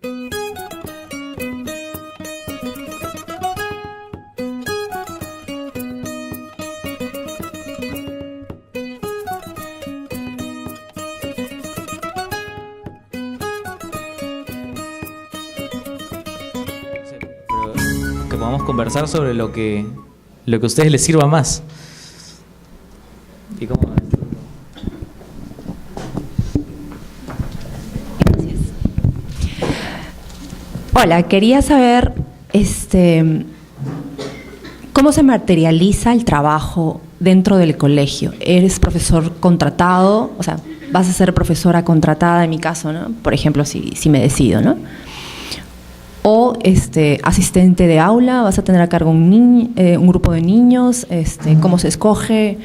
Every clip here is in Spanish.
Que podamos conversar sobre lo que a ustedes les sirva más. ¿Y cómo? Gracias. Hola, quería saber cómo se materializa el trabajo dentro del colegio. ¿Eres profesor contratado? O sea, vas a ser profesora contratada en mi caso, ¿no? Por ejemplo, si me decido, ¿no? O asistente de aula, vas a tener a cargo un grupo de niños, cómo se escoge,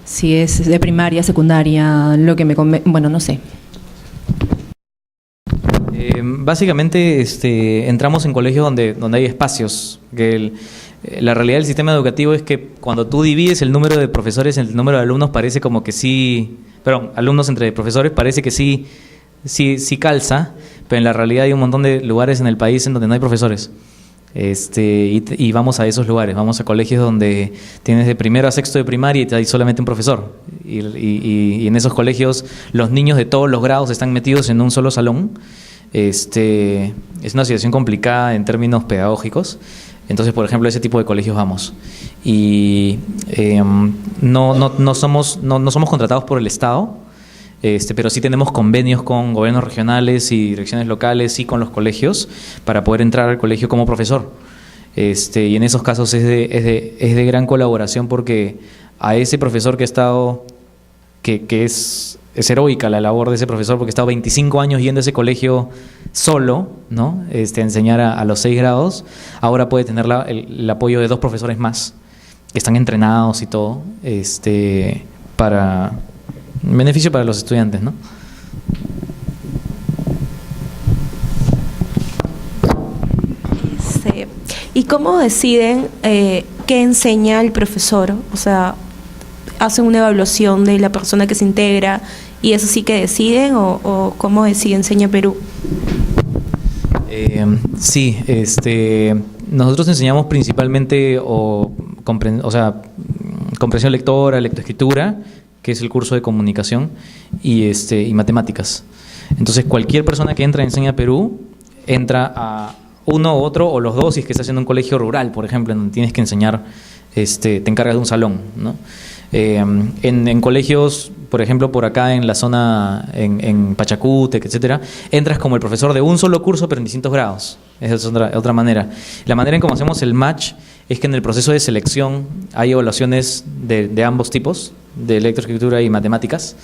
si es de primaria, secundaria, lo que me bueno, no sé. Básicamente entramos en colegios donde hay espacios. La realidad del sistema educativo es que cuando tú divides el número de profesores en el número de alumnos, parece como que sí, perdón, alumnos entre profesores, parece que sí calza, pero en la realidad hay un montón de lugares en el país en donde no hay profesores. Y vamos a esos lugares, vamos a colegios donde tienes de primero a sexto de primaria y hay solamente un profesor. Y en esos colegios los niños de todos los grados están metidos en un solo salón. Es una situación complicada en términos pedagógicos. Entonces, por ejemplo, a ese tipo de colegios vamos. Y no somos contratados por el Estado. Pero sí tenemos convenios con gobiernos regionales y direcciones locales y con los colegios para poder entrar al colegio como profesor. Y en esos casos es de gran colaboración, porque a ese profesor que ha estado, que es heroica la labor de ese profesor, porque ha estado 25 años yendo a ese colegio solo, ¿no? A enseñar a los 6 grados, ahora puede tener el apoyo de 2 profesores más, que están entrenados y todo, para beneficio para los estudiantes, ¿no? ¿Y cómo deciden qué enseña el profesor? O sea, ¿hacen una evaluación de la persona que se integra y eso sí que deciden, o cómo decide Enseña Perú? Sí, nosotros enseñamos principalmente comprensión lectora, lectoescritura, que es el curso de comunicación, y matemáticas. Entonces, cualquier persona que entra a Enseña Perú entra a uno u otro, o los dos, si es que estás en un colegio rural, por ejemplo, en donde tienes que enseñar, te encargas de un salón, ¿no? En colegios, por ejemplo, por acá en la zona, en Pachacútec, etcétera, entras como el profesor de un solo curso, pero en distintos grados. Esa es otra manera. La manera en cómo hacemos el match es que en el proceso de selección hay evaluaciones de ambos tipos, de lectoescritura y matemáticas,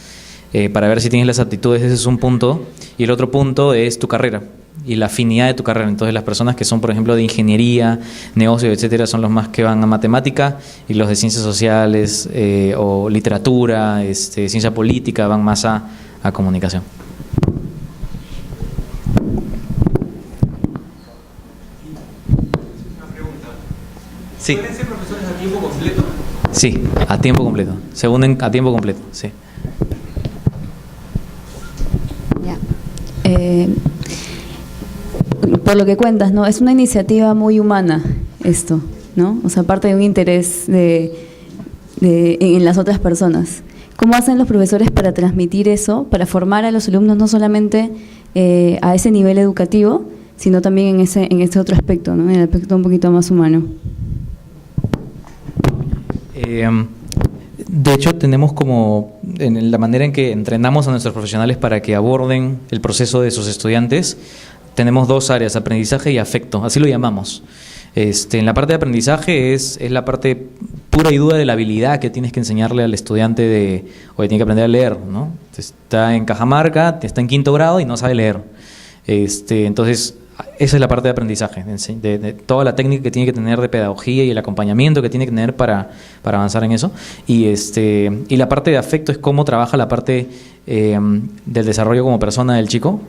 para ver si tienes las aptitudes. Ese es un punto. Y el otro punto es tu carrera y la afinidad de tu carrera. Entonces, las personas que son, por ejemplo, de ingeniería, negocio, etcétera, son los más que van a matemática, y los de ciencias sociales o literatura, ciencia política, van más a comunicación. Sí. ¿Pueden ser profesores a tiempo completo? Sí, a tiempo completo. Se unen a tiempo completo, sí. Ya. Por lo que cuentas, ¿no? Es una iniciativa muy humana esto, ¿no? O sea, parte de un interés en las otras personas. ¿Cómo hacen los profesores para transmitir eso, para formar a los alumnos no solamente a ese nivel educativo, sino también en ese otro aspecto, ¿no? En el aspecto un poquito más humano? De hecho, tenemos como, en la manera en que entrenamos a nuestros profesionales para que aborden el proceso de sus estudiantes, tenemos 2 áreas, aprendizaje y afecto, así lo llamamos. En la parte de aprendizaje es la parte pura y dura de la habilidad que tienes que enseñarle al estudiante o que tiene que aprender a leer, ¿no? Está en Cajamarca, está en 5º grado y no sabe leer. Entonces, esa es la parte de aprendizaje, de toda la técnica que tiene que tener de pedagogía y el acompañamiento que tiene que tener para avanzar en eso. Y la parte de afecto es cómo trabaja la parte del desarrollo como persona del chico,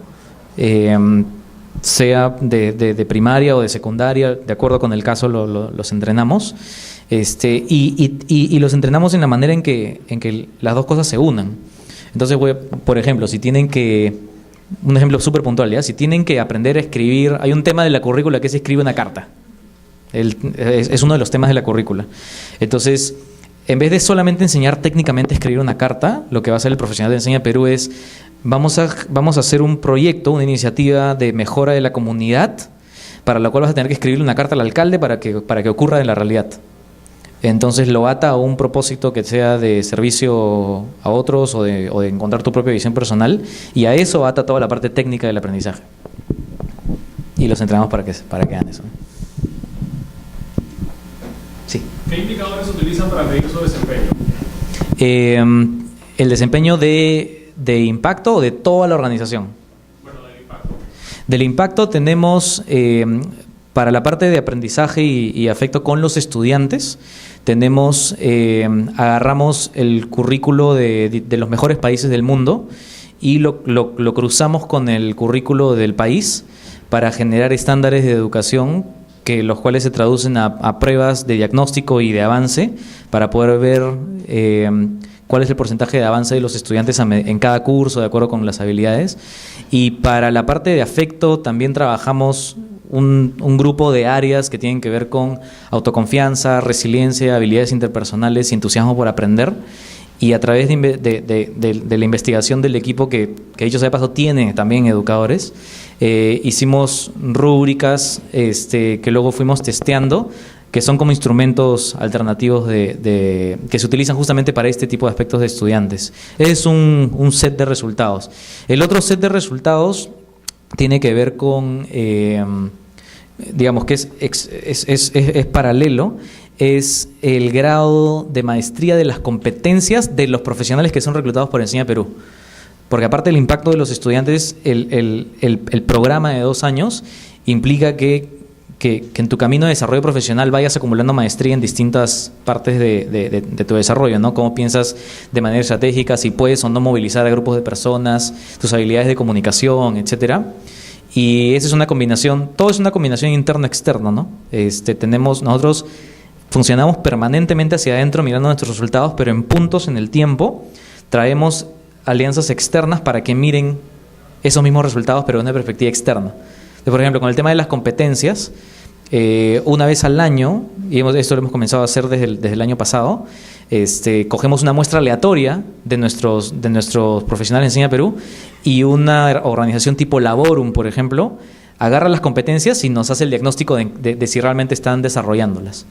sea de primaria o de secundaria, de acuerdo con el caso los entrenamos, y los entrenamos en la manera en que las dos cosas se unan. Entonces, por ejemplo, si tienen que un ejemplo súper puntual, ¿ya? Si tienen que aprender a escribir, hay un tema de la currícula que es escribe una carta. Es uno de los temas de la currícula. Entonces, en vez de solamente enseñar técnicamente a escribir una carta, lo que va a hacer el profesional de Enseña Perú es, vamos a hacer un proyecto, una iniciativa de mejora de la comunidad, para la cual vas a tener que escribirle una carta al alcalde para que ocurra en la realidad. Entonces lo ata a un propósito que sea de servicio a otros o de encontrar tu propia visión personal, y a eso ata toda la parte técnica del aprendizaje. Y los entrenamos para que hagan eso. Sí. ¿Qué indicadores utilizan para medir su desempeño? El desempeño de impacto o de toda la organización. Bueno, del impacto. Del impacto tenemos, para la parte de aprendizaje y afecto con los estudiantes, tenemos, agarramos el currículo de los mejores países del mundo y lo cruzamos con el currículo del país para generar estándares de educación, los cuales se traducen a pruebas de diagnóstico y de avance para poder ver cuál es el porcentaje de avance de los estudiantes en cada curso de acuerdo con las habilidades. Y para la parte de afecto también trabajamos un grupo de áreas que tienen que ver con autoconfianza, resiliencia, habilidades interpersonales y entusiasmo por aprender. Y a través de la investigación del equipo, que dicho sea de paso tiene también educadores, hicimos rúbricas que luego fuimos testeando, que son como instrumentos alternativos que se utilizan justamente para este tipo de aspectos de estudiantes. Es un set de resultados. El otro set de resultados tiene que ver con, digamos que es paralelo, es el grado de maestría de las competencias de los profesionales que son reclutados por Enseña Perú. Porque aparte del impacto de los estudiantes, el programa de 2 años implica que en tu camino de desarrollo profesional vayas acumulando maestría en distintas partes de tu desarrollo, ¿no? Cómo piensas de manera estratégica, si puedes o no movilizar a grupos de personas, tus habilidades de comunicación, etcétera. Y esa es una combinación, todo es una combinación interno-externo, ¿no? Nosotros funcionamos permanentemente hacia adentro mirando nuestros resultados, pero en puntos en el tiempo traemos alianzas externas para que miren esos mismos resultados, pero de una perspectiva externa. Entonces, por ejemplo, con el tema de las competencias, una vez al año, y esto lo hemos comenzado a hacer desde el año pasado, cogemos una muestra aleatoria de nuestros profesionales de Enseña Perú, y una organización tipo Laborum, por ejemplo, agarra las competencias y nos hace el diagnóstico de si realmente están desarrollándolas.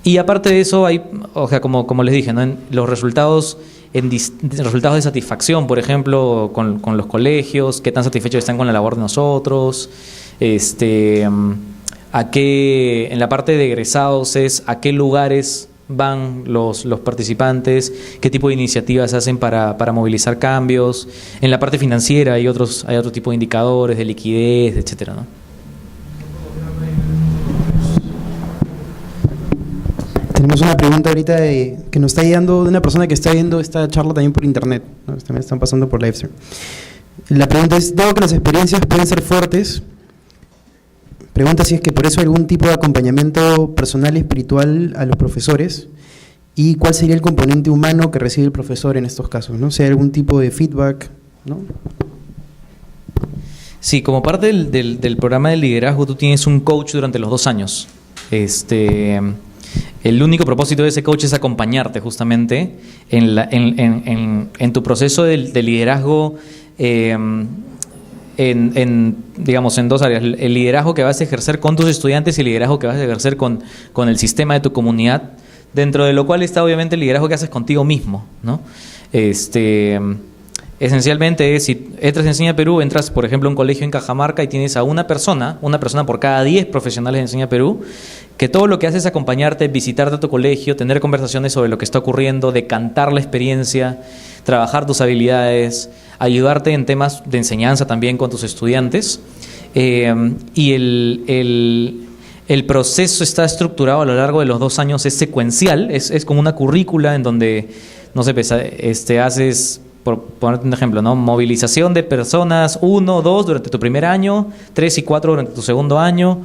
Y aparte de eso, hay, o sea, como les dije, ¿no? Los resultados resultados de satisfacción, por ejemplo, con los colegios, qué tan satisfechos están con la labor de nosotros, en la parte de egresados es a qué lugares van los participantes, qué tipo de iniciativas hacen para movilizar cambios. En la parte financiera hay otro tipo de indicadores de liquidez, etcétera, ¿no? Tenemos una pregunta ahorita que nos está llegando de una persona que está viendo esta charla también por internet, ¿no? También están pasando por livestream. La pregunta es, dado que las experiencias pueden ser fuertes, pregunta si es que por eso hay algún tipo de acompañamiento personal y espiritual a los profesores, y cuál sería el componente humano que recibe el profesor en estos casos, ¿no? Si hay algún tipo de feedback, ¿no? Sí, como parte del programa de liderazgo, tú tienes un coach durante los 2 años. El único propósito de ese coach es acompañarte justamente en tu proceso de liderazgo, digamos, en 2 áreas. El liderazgo que vas a ejercer con tus estudiantes y el liderazgo que vas a ejercer con el sistema de tu comunidad, dentro de lo cual está obviamente el liderazgo que haces contigo mismo, ¿no? Esencialmente, si entras en Enseña Perú, entras, por ejemplo, a un colegio en Cajamarca y tienes a una persona por cada 10 profesionales de Enseña Perú, que todo lo que hace es acompañarte, visitarte a tu colegio, tener conversaciones sobre lo que está ocurriendo, decantar la experiencia, trabajar tus habilidades, ayudarte en temas de enseñanza también con tus estudiantes. Y el proceso está estructurado a lo largo de los 2 años, es secuencial, es como una currícula en donde, no sé, haces, por ponerte un ejemplo, ¿no? Movilización de personas 1, 2 durante tu primer año, 3 y 4 durante tu segundo año.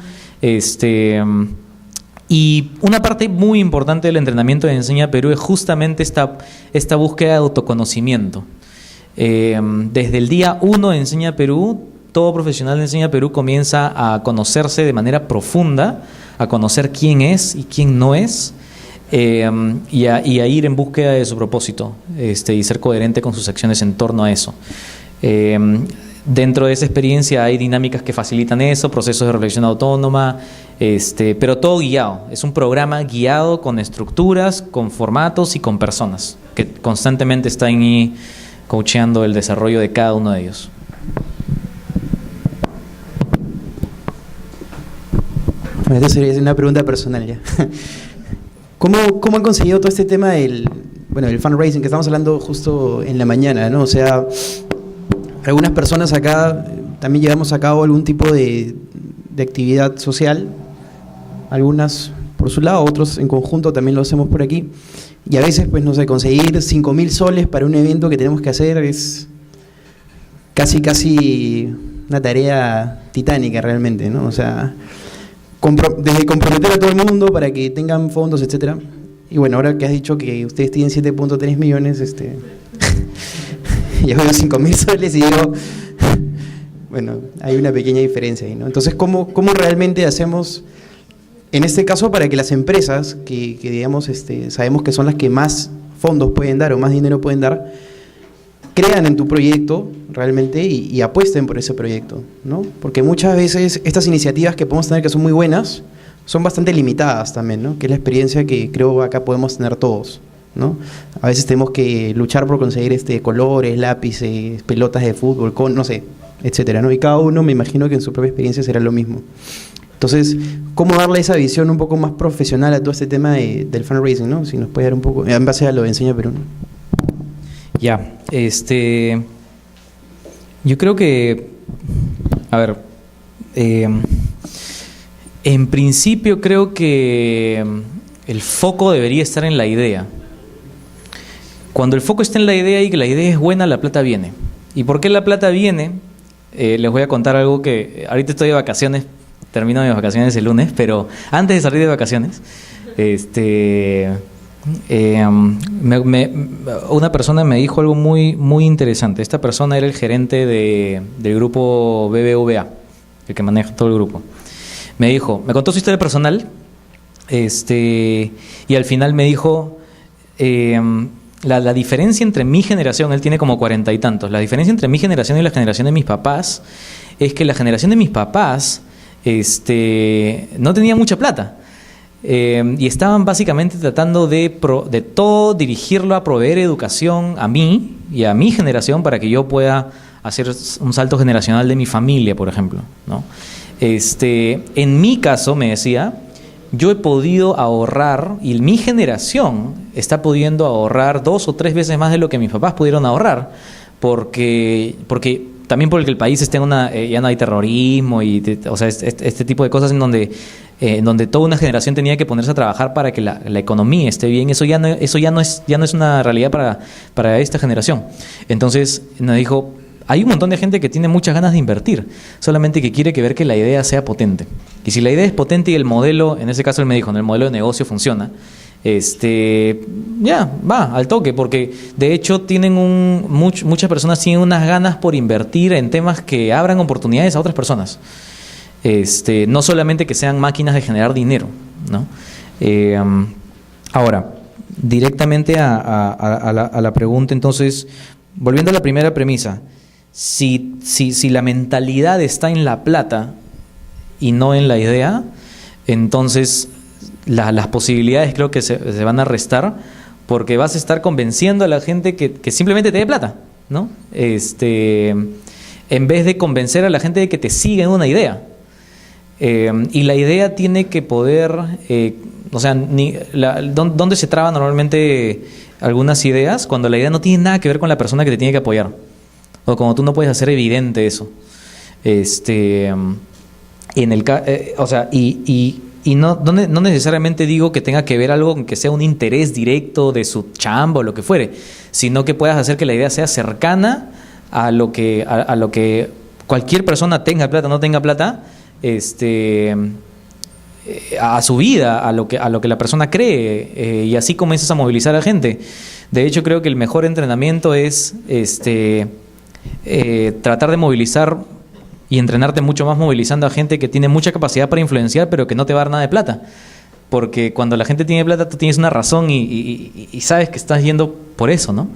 Y una parte muy importante del entrenamiento de Enseña Perú es justamente esta búsqueda de autoconocimiento. Desde el día 1 de Enseña Perú, todo profesional de Enseña Perú comienza a conocerse de manera profunda, a conocer quién es y quién no es, y a ir en búsqueda de su propósito, y ser coherente con sus acciones en torno a eso. Dentro de esa experiencia hay dinámicas que facilitan eso, procesos de reflexión autónoma, pero todo guiado. Es un programa guiado con estructuras, con formatos y con personas que constantemente están ahí coacheando el desarrollo de cada uno de ellos. Bueno, esta sería una pregunta personal ya. ¿Cómo han conseguido todo este tema del fundraising que estamos hablando justo en la mañana, ¿no? O sea, algunas personas acá también llevamos a cabo algún tipo de actividad social, algunas por su lado, otros en conjunto también lo hacemos por aquí, y a veces, pues no sé, conseguir 5.000 soles para un evento que tenemos que hacer es casi una tarea titánica realmente, ¿no? O sea, desde comprometer a todo el mundo para que tengan fondos, etcétera. Y bueno, ahora que has dicho que ustedes tienen 7.3 millones, yo veo 5.000 soles y digo, bueno, hay una pequeña diferencia ahí, ¿no? Entonces, ¿cómo realmente hacemos, en este caso, para que las empresas, que digamos, sabemos que son las que más fondos pueden dar o más dinero pueden dar, crean en tu proyecto realmente y apuesten por ese proyecto, ¿no? Porque muchas veces estas iniciativas que podemos tener, que son muy buenas, son bastante limitadas también, ¿no? Que es la experiencia que creo acá podemos tener todos, ¿no? A veces tenemos que luchar por conseguir colores, lápices, pelotas de fútbol, no sé, etcétera, ¿no? Y cada uno, me imagino que en su propia experiencia será lo mismo. Entonces, ¿cómo darle esa visión un poco más profesional a todo este tema del fundraising, ¿no? Si nos puede dar un poco, en base a lo de Enseña Perú, ¿no? Ya, yo creo que, a ver, en principio creo que el foco debería estar en la idea. Cuando el foco está en la idea y que la idea es buena, la plata viene. ¿Y por qué la plata viene? Les voy a contar algo que ahorita estoy de vacaciones, termino mis vacaciones el lunes, pero antes de salir de vacaciones, una persona me dijo algo muy interesante. Esta persona era el gerente del grupo BBVA, el que maneja todo el grupo. Me contó su historia personal, y al final me dijo, la diferencia entre mi generación, él tiene como 40 y tantos, la diferencia entre mi generación y la generación de mis papás es que la generación de mis papás no tenía mucha plata. Y estaban básicamente tratando de todo dirigirlo a proveer educación a mí y a mi generación para que yo pueda hacer un salto generacional de mi familia, por ejemplo, ¿no? En mi caso, me decía, yo he podido ahorrar y mi generación está pudiendo ahorrar 2 o 3 veces más de lo que mis papás pudieron ahorrar, porque también porque el país está ya no hay terrorismo y o sea, este tipo de cosas en donde toda una generación tenía que ponerse a trabajar para que la economía esté bien. Eso ya no es una realidad para esta generación. Entonces nos dijo, hay un montón de gente que tiene muchas ganas de invertir, solamente que quiere ver que la idea sea potente. Y si la idea es potente y el modelo, en ese caso él me dijo, el modelo de negocio funciona, ya, va al toque, porque de hecho tienen muchas personas tienen unas ganas por invertir en temas que abran oportunidades a otras personas. No solamente que sean máquinas de generar dinero, ¿no? Ahora, directamente a la pregunta, entonces, volviendo a la primera premisa, si la mentalidad está en la plata y no en la idea, entonces las posibilidades creo que se van a restar, porque vas a estar convenciendo a la gente que simplemente te dé plata, ¿no? En vez de convencer a la gente de que te siga en una idea. Y la idea tiene que poder, o sea, ¿dónde se traban normalmente algunas ideas? Cuando la idea no tiene nada que ver con la persona que te tiene que apoyar, o cuando tú no puedes hacer evidente eso. O sea, y no necesariamente digo que tenga que ver algo que sea un interés directo de su chamba o lo que fuere, sino que puedas hacer que la idea sea cercana a lo que cualquier persona, tenga plata o no tenga plata, a su vida, a lo que la persona cree, y así comienzas a movilizar a la gente. De hecho, creo que el mejor entrenamiento es tratar de movilizar y entrenarte mucho más movilizando a gente que tiene mucha capacidad para influenciar, pero que no te va a dar nada de plata. Porque cuando la gente tiene plata, tú tienes una razón y sabes que estás yendo por eso, ¿no?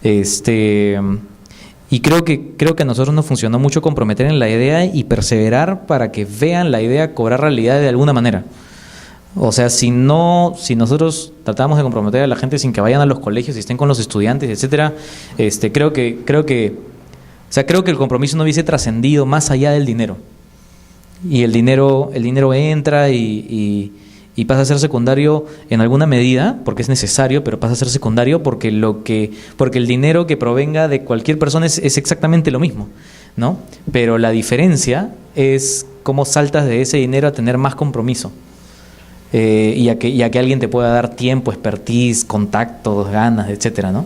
Y creo que a nosotros nos funcionó mucho comprometer en la idea y perseverar para que vean la idea cobrar realidad de alguna manera. O sea, si nosotros tratamos de comprometer a la gente sin que vayan a los colegios y estén con los estudiantes, etcétera, creo que el compromiso no hubiese trascendido más allá del dinero. Y el dinero entra y pasa a ser secundario en alguna medida, porque es necesario, pero pasa a ser secundario porque el dinero que provenga de cualquier persona es exactamente lo mismo, ¿no? Pero la diferencia es cómo saltas de ese dinero a tener más compromiso. Y a que alguien te pueda dar tiempo, expertise, contactos, ganas, etcétera, ¿no?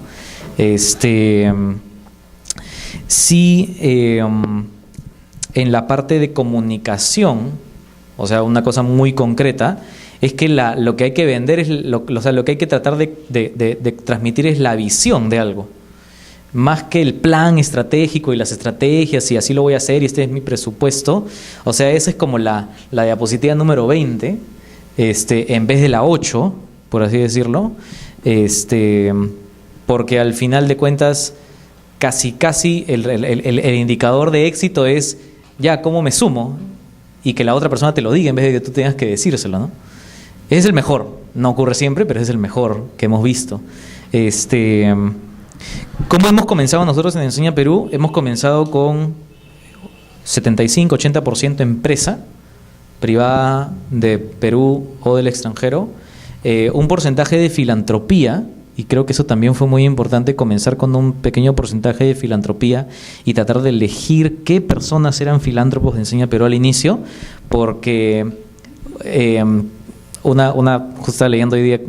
Sí, en la parte de comunicación, o sea, una cosa muy concreta, es que lo que hay que vender es lo que hay que tratar de transmitir es la visión de algo, más que el plan estratégico y las estrategias y así lo voy a hacer y este es mi presupuesto. O sea, esa es como la diapositiva número 20. En vez de la 8, por así decirlo, porque al final de cuentas casi el indicador de éxito es ya cómo me sumo y que la otra persona te lo diga en vez de que tú tengas que decírselo, ¿no? Es el mejor, no ocurre siempre, pero es el mejor que hemos visto. ¿Cómo hemos comenzado nosotros en Enseña Perú? Hemos comenzado con 75-80% empresa privada de Perú o del extranjero, un porcentaje de filantropía, y creo que eso también fue muy importante, comenzar con un pequeño porcentaje de filantropía y tratar de elegir qué personas eran filántropos de Enseña Perú al inicio, porque justo estaba leyendo hoy día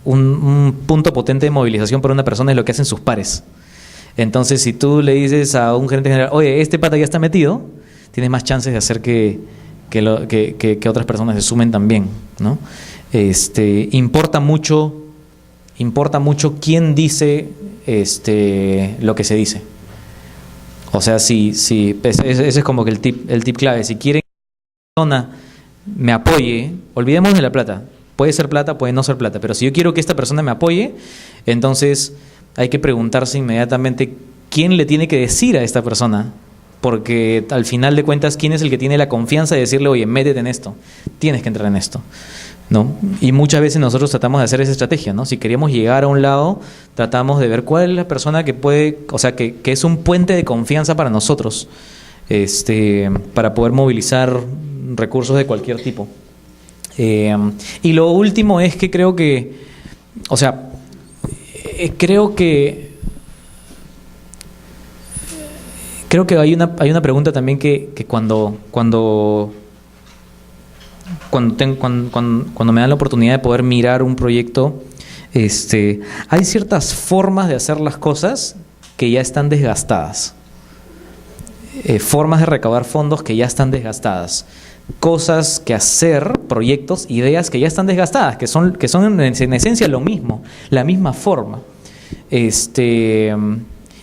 un punto potente de movilización para una persona es lo que hacen sus pares. Entonces, si tú le dices a un gerente general, oye, este pata ya está metido, tienes más chances de hacer que otras personas se sumen también, ¿no? Importa mucho quién dice lo que se dice. O sea, ese es como que el tip clave. Si quieren que una persona me apoye, olvidemos de la plata. Puede ser plata, puede no ser plata, pero si yo quiero que esta persona me apoye, entonces hay que preguntarse inmediatamente quién le tiene que decir a esta persona. Porque al final de cuentas, ¿quién es el que tiene la confianza de decirle, oye, métete en esto, tienes que entrar en esto, ¿no? Y muchas veces nosotros tratamos de hacer esa estrategia, ¿no? Si queríamos llegar a un lado, tratamos de ver cuál es la persona que puede, o sea, que es un puente de confianza para nosotros, para poder movilizar recursos de cualquier tipo. Y lo último es que creo que hay una pregunta también que cuando me dan la oportunidad de poder mirar un proyecto, hay ciertas formas de hacer las cosas que ya están desgastadas, formas de recaudar fondos que ya están desgastadas, cosas que hacer, proyectos, ideas que ya están desgastadas, que son en esencia lo mismo, la misma forma.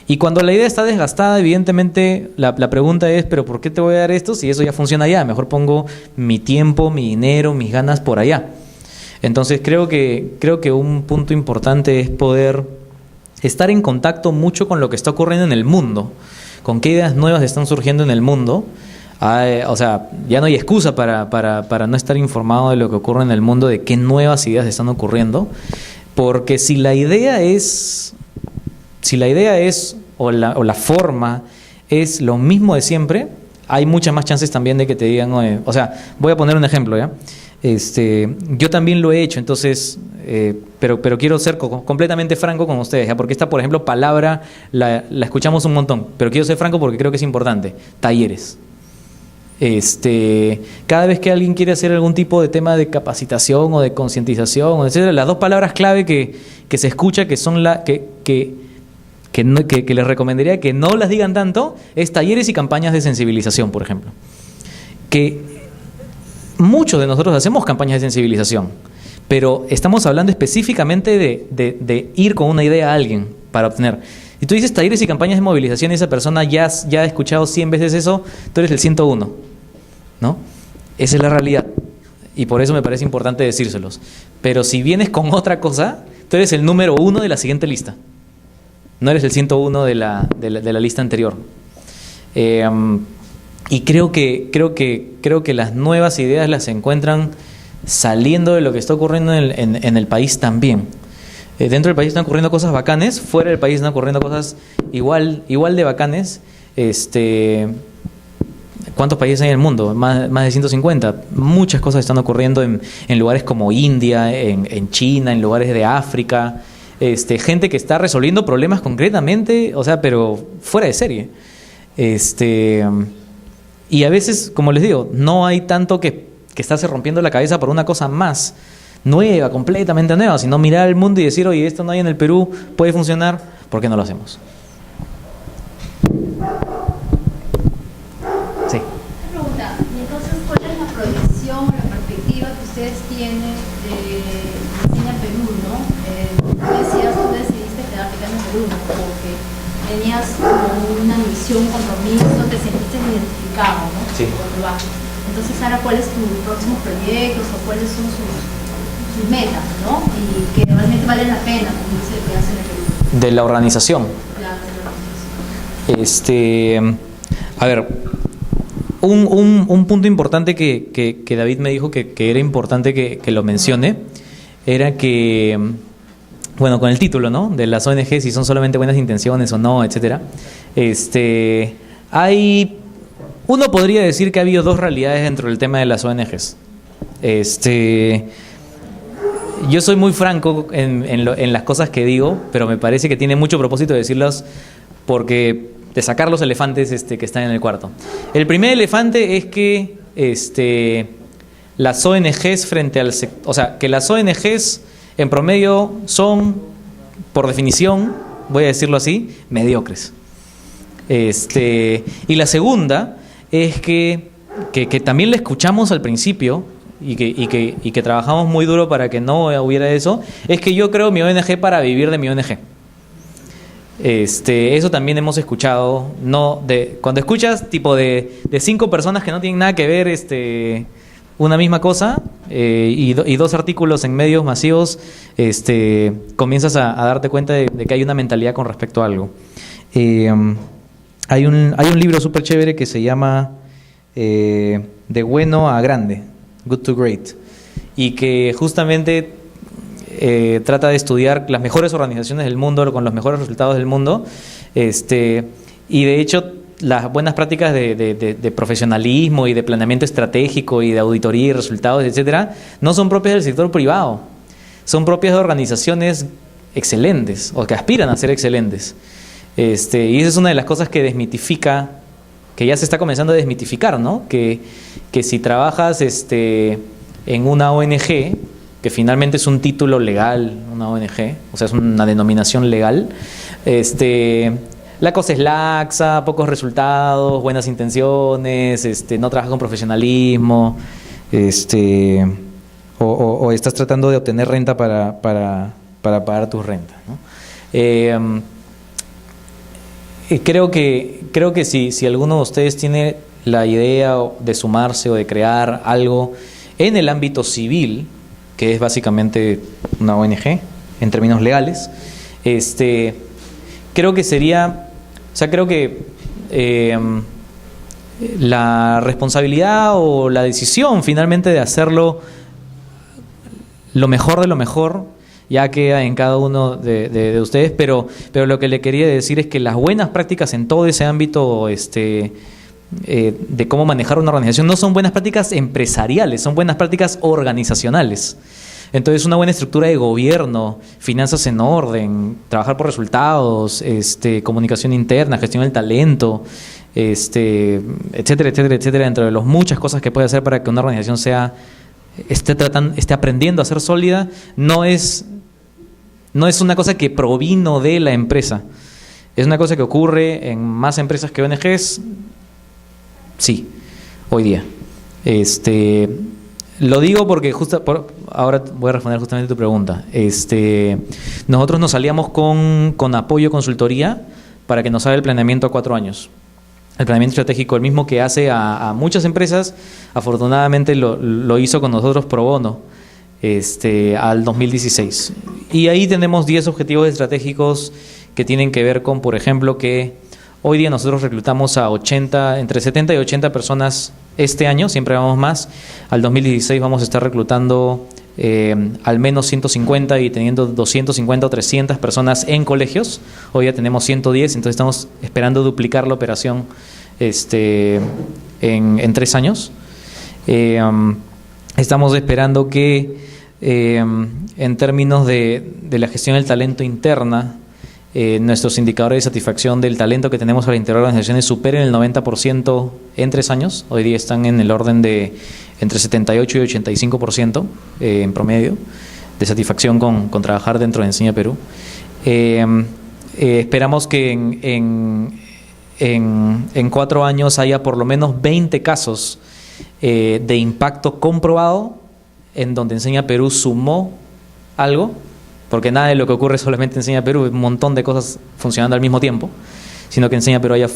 Y cuando la idea está desgastada, evidentemente la pregunta es, ¿pero por qué te voy a dar esto si eso ya funciona allá? Mejor pongo mi tiempo, mi dinero, mis ganas por allá. Entonces creo que un punto importante es poder estar en contacto mucho con lo que está ocurriendo en el mundo, con qué ideas nuevas están surgiendo en el mundo. O sea, ya no hay excusa para no estar informado de lo que ocurre en el mundo, de qué nuevas ideas están ocurriendo, porque si la idea es o la forma es lo mismo de siempre, hay muchas más chances también de que te digan, o sea, voy a poner un ejemplo, ¿ya? Yo también lo he hecho, entonces, pero quiero ser completamente franco con ustedes, ¿ya? Porque esta, por ejemplo, palabra la escuchamos un montón, pero quiero ser franco porque creo que es importante. Talleres. Cada vez que alguien quiere hacer algún tipo de tema de capacitación o de concientización, etcétera, las dos palabras clave que se escucha, que son que les recomendaría que no las digan tanto, es talleres y campañas de sensibilización, por ejemplo. Que muchos de nosotros hacemos campañas de sensibilización, Pero estamos hablando específicamente de ir con una idea a alguien para obtener. Si tú dices talleres y campañas de movilización y esa persona ya ha escuchado 100 veces eso, tú eres el 101, ¿no? Esa es la realidad. Y por eso me parece importante decírselos. Pero si vienes con otra cosa, tú eres el número 1 de la siguiente lista. No eres el 101 de la lista anterior. Y creo que las nuevas ideas las encuentran saliendo de lo que está ocurriendo en el país también. Dentro del país están ocurriendo cosas bacanes, fuera del país están ocurriendo cosas igual de bacanes. ¿Cuántos países hay en el mundo? Más de 150. Muchas cosas están ocurriendo en lugares como India, en China, en lugares de África. Gente que está resolviendo problemas concretamente, o sea, pero fuera de serie. Y a veces, como les digo, no hay tanto que estarse rompiendo la cabeza por una cosa más nueva, completamente nueva, sino mirar al mundo y decir, oye, esto no hay en el Perú, puede funcionar, ¿por qué no lo hacemos? Sí. Una pregunta, y entonces, ¿cuál es la proyección, la perspectiva que ustedes tienen de Enseña Perú, ¿no? Decías, tú decidiste quedarte acá en Perú, ¿no? Porque tenías como una misión, un compromiso, te sentiste identificado, ¿no? Sí. Por tu trabajo. Entonces, ahora, ¿cuáles son tus próximos proyectos o cuáles son sus metas, ¿no? Y que realmente valen la pena, como dice, quedarse en el Perú. De la organización. A ver, un punto importante que David me dijo que era importante que lo mencione, era que, bueno, con el título, ¿no? De las ONG, si son solamente buenas intenciones o no, etcétera. Uno podría decir que ha habido dos realidades dentro del tema de las ONGs. Yo soy muy franco en las cosas que digo, pero me parece que tiene mucho propósito decirlas de sacar los elefantes que están en el cuarto. El primer elefante es que las ONGs que las ONGs en promedio son, por definición, voy a decirlo así, mediocres. Y la segunda es que también le escuchamos al principio y que trabajamos muy duro para que no hubiera eso, es que yo creo mi ONG para vivir de mi ONG. Eso también hemos escuchado, cuando escuchas tipo de 5 personas que no tienen nada que ver una misma cosa y 2 artículos en medios masivos, comienzas a darte cuenta de que hay una mentalidad con respecto a algo. Hay un libro súper chévere que se llama De bueno a grande, Good to Great, y que justamente trata de estudiar las mejores organizaciones del mundo con los mejores resultados del mundo, y de hecho las buenas prácticas de profesionalismo y de planeamiento estratégico y de auditoría y resultados, etcétera, no son propias del sector privado, son propias de organizaciones excelentes o que aspiran a ser excelentes. Y esa es una de las cosas que desmitifica, que ya se está comenzando a desmitificar, ¿no? Que si trabajas en una ONG, que finalmente es un título legal, una ONG, o sea, es una denominación legal, la cosa es laxa, pocos resultados, buenas intenciones, no trabajas con profesionalismo, o estás tratando de obtener renta para pagar tus rentas, ¿no? Creo que si alguno de ustedes tiene la idea de sumarse o de crear algo en el ámbito civil, que es básicamente una ONG en términos legales, creo que la responsabilidad o la decisión finalmente de hacerlo lo mejor de lo mejor ya queda en cada uno de ustedes, pero lo que le quería decir es que las buenas prácticas en todo ese ámbito de cómo manejar una organización no son buenas prácticas empresariales, son buenas prácticas organizacionales. Entonces, una buena estructura de gobierno, finanzas en orden, trabajar por resultados, comunicación interna, gestión del talento, etcétera, etcétera, etcétera, entre las muchas cosas que puede hacer para que una organización esté aprendiendo a ser sólida, no es una cosa que provino de la empresa. Es una cosa que ocurre en más empresas que ONGs, sí, hoy día. Lo digo porque ahora voy a responder justamente tu pregunta. Nosotros nos aliamos con Apoyo Consultoría para que nos haga el planeamiento a 4 años. El planeamiento estratégico, el mismo que hace a muchas empresas, afortunadamente lo hizo con nosotros pro bono al 2016. Y ahí tenemos 10 objetivos estratégicos que tienen que ver con, por ejemplo, que hoy día nosotros reclutamos a entre 70 y 80 personas este año, siempre vamos más. Al 2016 vamos a estar reclutando al menos 150 y teniendo 250 o 300 personas en colegios. Hoy ya tenemos 110, entonces estamos esperando duplicar la operación en 3 años. Estamos esperando que en términos de la gestión del talento interna, nuestros indicadores de satisfacción del talento que tenemos al interior de organizaciones superen el 90% en 3 años. Hoy día están en el orden de entre 78 y 85% en promedio de satisfacción con trabajar dentro de Enseña Perú. Esperamos que en 4 años haya por lo menos 20 casos de impacto comprobado en donde Enseña Perú sumó algo, porque nada de lo que ocurre solamente Enseña Perú, un montón de cosas funcionando al mismo tiempo, sino que Enseña Perú haya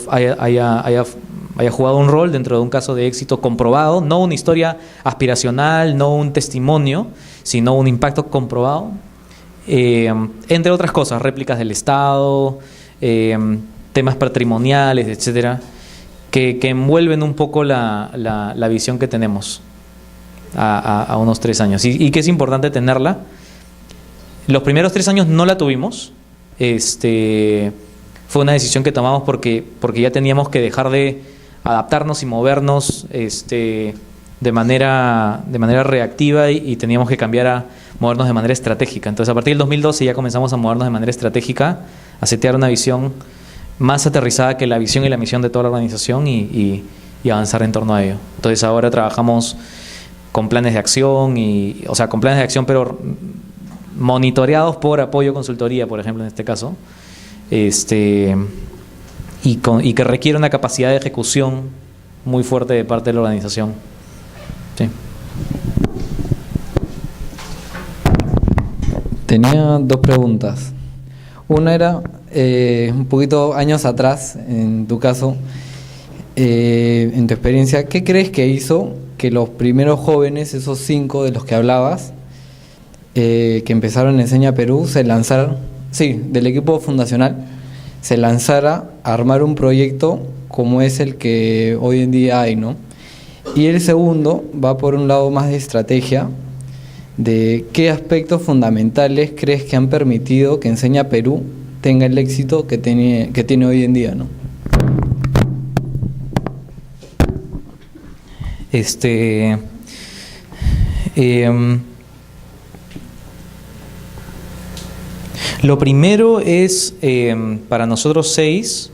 jugado un rol dentro de un caso de éxito comprobado, no una historia aspiracional, no un testimonio, sino un impacto comprobado, entre otras cosas, réplicas del Estado, temas patrimoniales, etcétera, que envuelven un poco la visión que tenemos a unos 3 años y que es importante tenerla. Los primeros 3 años no la tuvimos. Fue una decisión que tomamos porque ya teníamos que dejar de adaptarnos y movernos de manera reactiva y teníamos que cambiar a movernos de manera estratégica. Entonces, a partir del 2012 ya comenzamos a movernos de manera estratégica, a setear una visión más aterrizada que la visión y la misión de toda la organización y avanzar en torno a ello. Entonces, ahora trabajamos con planes de acción con planes de acción, pero monitoreados por Apoyo Consultoría, por ejemplo, en este caso, y que requiere una capacidad de ejecución muy fuerte de parte de la organización. Sí. Tenía 2 preguntas. Una era, un poquito años atrás, en tu caso, en tu experiencia, ¿qué crees que hizo que los primeros jóvenes, esos 5 de los que hablabas, que empezaron en Enseña Perú, se lanzaran, del equipo fundacional, se lanzara a armar un proyecto como es el que hoy en día hay, ¿no? Y el segundo va por un lado más de estrategia, de qué aspectos fundamentales crees que han permitido que Enseña Perú tenga el éxito que tiene hoy en día, ¿no? Lo primero es, para nosotros 6,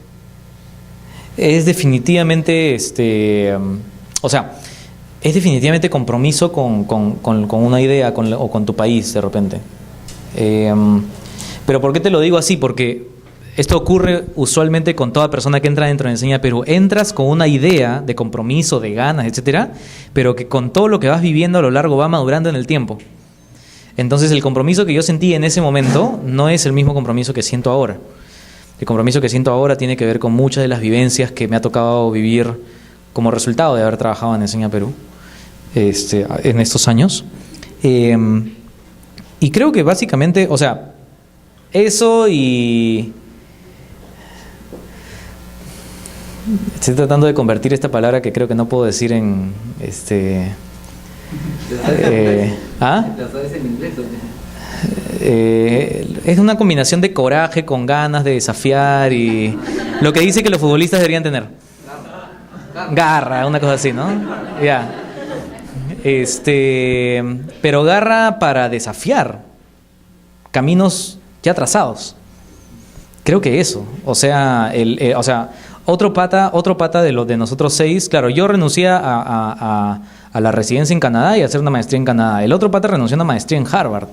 es definitivamente, es definitivamente compromiso con una idea o con tu país de repente. Pero ¿por qué te lo digo así? Porque esto ocurre usualmente con toda persona que entra dentro de Enseña Perú. Entras con una idea de compromiso, de ganas, etcétera, pero que con todo lo que vas viviendo a lo largo va madurando en el tiempo. Entonces el compromiso que yo sentí en ese momento no es el mismo compromiso que siento ahora. El compromiso que siento ahora tiene que ver con muchas de las vivencias que me ha tocado vivir como resultado de haber trabajado en Enseña Perú en estos años. Y creo que básicamente, eso y... Estoy tratando de convertir esta palabra que creo que no puedo decir en... es una combinación de coraje con ganas de desafiar y lo que dice que los futbolistas deberían tener. Garra, una cosa así, ¿no? Ya. Pero garra para desafiar caminos ya trazados. Creo que eso. Otro pata de nosotros 6, claro, yo renuncié a la residencia en Canadá y a hacer una maestría en Canadá. El otro pata renunció a una maestría en Harvard.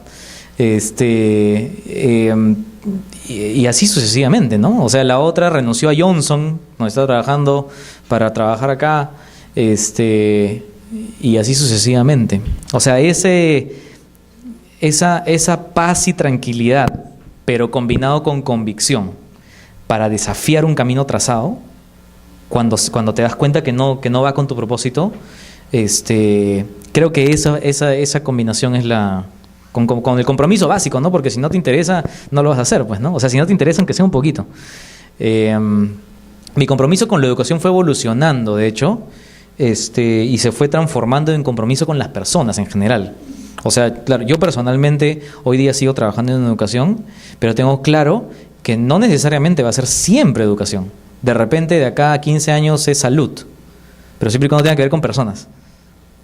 Y así sucesivamente, ¿no? La otra renunció a Johnson, donde está trabajando, para trabajar acá. y así sucesivamente. O sea, esa paz y tranquilidad, pero combinado con convicción, para desafiar un camino trazado, cuando te das cuenta que no va con tu propósito, creo que esa combinación es con el compromiso básico, ¿no? Porque si no te interesa, no lo vas a hacer, pues, ¿no? O sea, si no te interesa, aunque sea un poquito. Mi compromiso con la educación fue evolucionando, de hecho, y se fue transformando en compromiso con las personas en general. O sea, claro, yo personalmente hoy día sigo trabajando en educación, pero tengo claro que no necesariamente va a ser siempre educación. De repente, de acá a 15 años es salud, pero siempre y cuando tenga que ver con personas.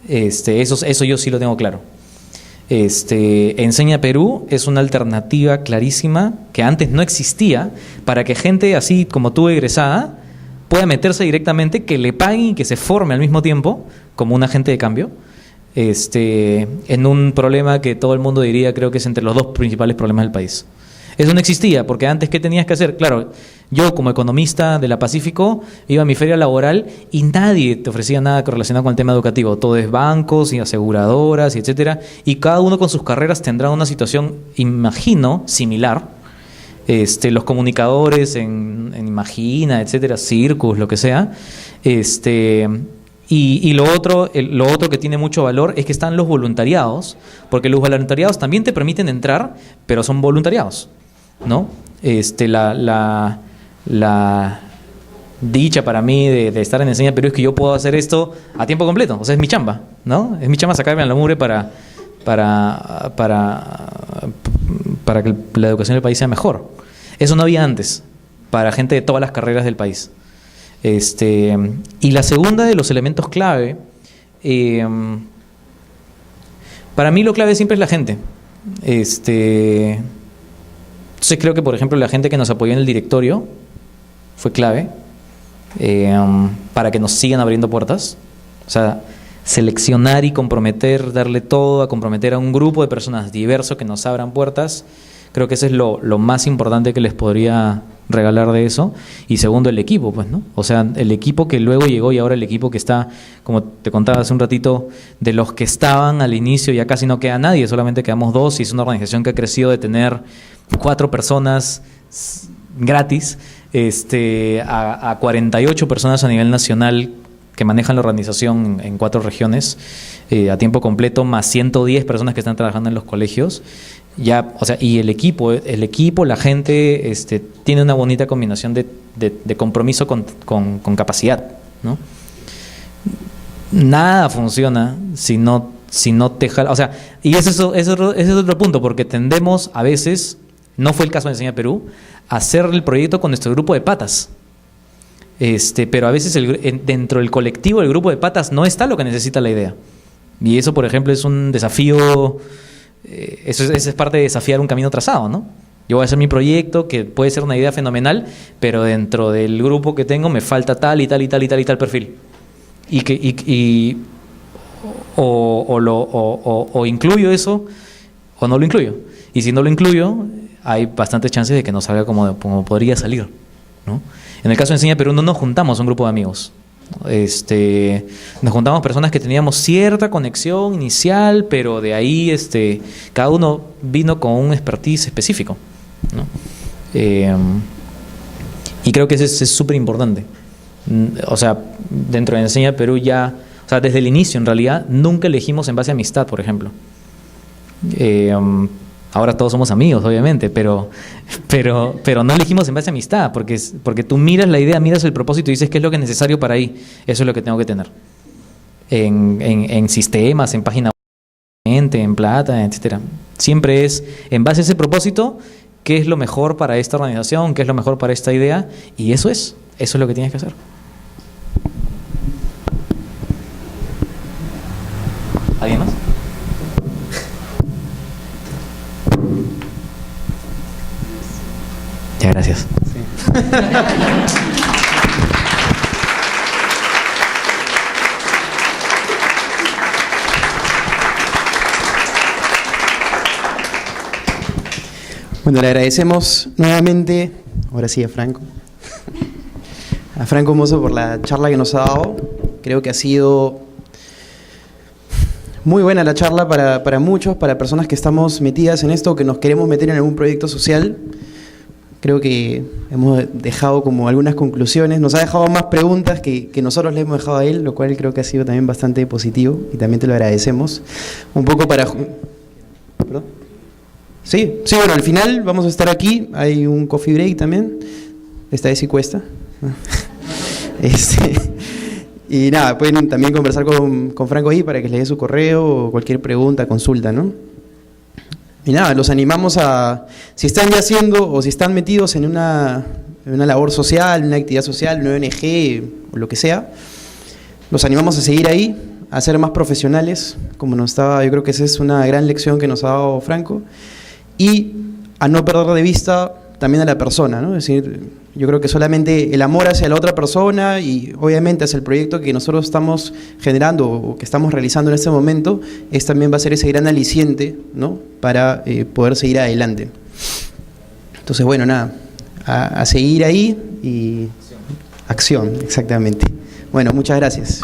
Eso yo sí lo tengo claro. Enseña Perú es una alternativa clarísima que antes no existía para que gente así como tú, egresada, pueda meterse directamente, que le paguen y que se forme al mismo tiempo como un agente de cambio, en un problema que todo el mundo diría, creo que es entre los dos principales problemas del país. Eso no existía, porque antes, ¿qué tenías que hacer? Claro, yo como economista de la Pacífico iba a mi feria laboral y nadie te ofrecía nada relacionado con el tema educativo. Todo es bancos y aseguradoras y etcétera, y cada uno con sus carreras tendrá una situación, imagino, similar. Los comunicadores en Imagina, etcétera, Circus, lo que sea. Y lo otro que tiene mucho valor es que están los voluntariados, porque los voluntariados también te permiten entrar, pero son voluntariados, ¿no? La dicha para mí de estar en Enseña Perú es que yo puedo hacer esto a tiempo completo. O sea, es mi chamba, ¿no? Es mi chamba sacarme a la mugre para que la educación del país sea mejor. Eso no había antes para gente de todas las carreras del país. Y la segunda de los elementos clave, para mí lo clave siempre es la gente. Entonces creo que, por ejemplo, la gente que nos apoyó en el directorio fue clave para que nos sigan abriendo puertas. O sea, seleccionar y comprometer, darle todo, a comprometer a un grupo de personas diverso que nos abran puertas. Creo que eso es lo más importante que les podría regalar de eso. Y segundo, el equipo, pues, ¿no? O sea, el equipo que luego llegó y ahora el equipo que está, como te contaba hace un ratito, de los que estaban al inicio ya casi no queda nadie, solamente quedamos 2 y es una organización que ha crecido de tener 4 personas gratis a 48 personas a nivel nacional que manejan la organización en 4 regiones a tiempo completo, más 110 personas que están trabajando en los colegios. Ya, o sea, y el equipo, la gente tiene una bonita combinación de compromiso con capacidad, ¿no? Nada funciona si no te jala, o sea, y ese es otro punto, porque tendemos a veces, no fue el caso de Enseña Perú, a hacer el proyecto con nuestro grupo de patas. Pero a veces dentro del colectivo, el grupo de patas, no está lo que necesita la idea. Y eso, por ejemplo, es un desafío. Eso es parte de desafiar un camino trazado, ¿no? Yo voy a hacer mi proyecto, que puede ser una idea fenomenal, pero dentro del grupo que tengo me falta tal y tal y tal y tal y tal perfil. O incluyo eso o no lo incluyo. Y si no lo incluyo, hay bastantes chances de que no salga como podría salir, ¿no? En el caso de Enseña Perú no nos juntamos un grupo de amigos. Nos juntamos personas que teníamos cierta conexión inicial, pero de ahí cada uno vino con un expertise específico, ¿no? Y creo que eso es súper importante. O sea, dentro de Enseña Perú o sea, desde el inicio en realidad nunca elegimos en base a amistad, por ejemplo. Ahora todos somos amigos, obviamente, pero no elegimos en base a amistad, porque tú miras la idea, miras el propósito y dices qué es lo que es necesario para ahí. Eso es lo que tengo que tener. En sistemas, en página web, en plata, etcétera. Siempre es en base a ese propósito, qué es lo mejor para esta organización, qué es lo mejor para esta idea, y eso es lo que tienes que hacer. ¿Alguien más? Ya, gracias. Sí. Bueno, le agradecemos nuevamente, ahora sí, a Franco Mozo por la charla que nos ha dado. Creo que ha sido muy buena la charla para muchos, para personas que estamos metidas en esto, que nos queremos meter en algún proyecto social. Creo que hemos dejado como algunas conclusiones, nos ha dejado más preguntas que nosotros le hemos dejado a él, lo cual creo que ha sido también bastante positivo y también te lo agradecemos. Un poco para... ¿Perdón? Sí, bueno, al final vamos a estar aquí, hay un coffee break también, esta vez sí cuesta. Y nada, pueden también conversar con Franco ahí para que les dé su correo o cualquier pregunta, consulta, ¿no? Y nada, los animamos a, si están ya haciendo o si están metidos en una labor social, una actividad social, una ONG o lo que sea, los animamos a seguir ahí, a ser más profesionales, como yo creo que esa es una gran lección que nos ha dado Franco, y a no perder de vista también a la persona, ¿no? Es decir, yo creo que solamente el amor hacia la otra persona y obviamente hacia el proyecto que nosotros estamos generando o que estamos realizando en este momento, también va a ser ese gran aliciente, ¿no? Para poder seguir adelante. Entonces, bueno, nada, a seguir ahí y acción, exactamente. Bueno, muchas gracias.